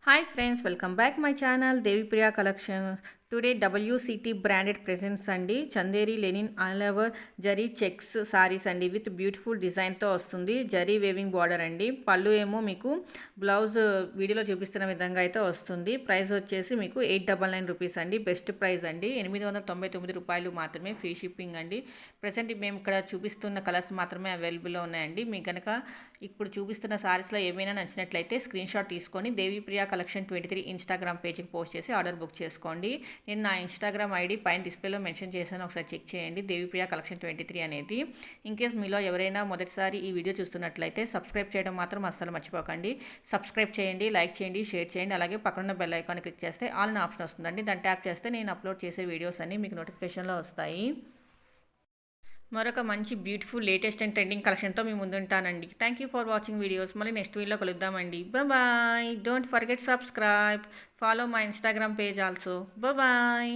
Hi friends, welcome back my channel Devi Priya Collections. Today WCT branded presents అండి. Chanderi linen all over zari checks saris అండి with beautiful డిజైన్తో వస్తుంది. Zari weaving border అండి. పళ్ళు ఏమో మీకు బ్లౌజ్ వీడియోలో చూపిస్తున్న విధంగా అయితే వస్తుంది. ప్రైస్ వచ్చేసి మీకు 899 రూపీస్ అండి. బెస్ట్ ప్రైస్ అండి. 899 రూపాయలు మాత్రమే. ఫ్రీ షిప్పింగ్ అండి. ప్రజెంట్ మేము ఇక్కడ చూపిస్తున్న కలర్స్ మాత్రమే అవైలబుల్లో ఉన్నాయండి. మీకు కనుక ఇప్పుడు చూపిస్తున్న సారీస్లో ఏమైనా నచ్చినట్లయితే స్క్రీన్ షాట్ తీసుకొని దేవి ప్రియా కలెక్షన్ 23 ఇన్స్టాగ్రామ్ పేజ్కి పోస్ట్ చేసి ఆర్డర్ బుక్ చేసుకోండి. నేను నా ఇన్స్టాగ్రామ్ ఐడి పైన డిస్ప్లేలో మెన్షన్ చేశాను, ఒకసారి చెక్ చేయండి. దేవిప్రియ కలెక్షన్ 23 అనేది. ఇన్కేస్ మీలో ఎవరైనా మొదటిసారి ఈ వీడియో చూస్తున్నట్లయితే సబ్స్క్రైబ్ చేయడం మాత్రం అస్సలు మర్చిపోకండి. సబ్స్క్రైబ్ చేయండి, లైక్ చేయండి, షేర్ చేయండి. అలాగే పక్కన బెల్ ఐకాన్ క్లిక్ చేస్తే ఆల్ అనే ఆప్షన్ వస్తుందండి. దాన్ని ట్యాప్ చేస్తే నేను అప్లోడ్ చేసే వీడియోస్ అన్నీ మీకు నోటిఫికేషన్లో వస్తాయి. మరొక మంచి బ్యూటిఫుల్ లేటెస్ట్ అండ్ ట్రెండింగ్ కలెక్షన్తో మీ ముందుంటానండి. Thank you for watching videos. మళ్ళీ నెక్స్ట్ వీడియోలో కలుద్దామండి. Bye. Don't forget subscribe. Follow my Instagram page also. Bye.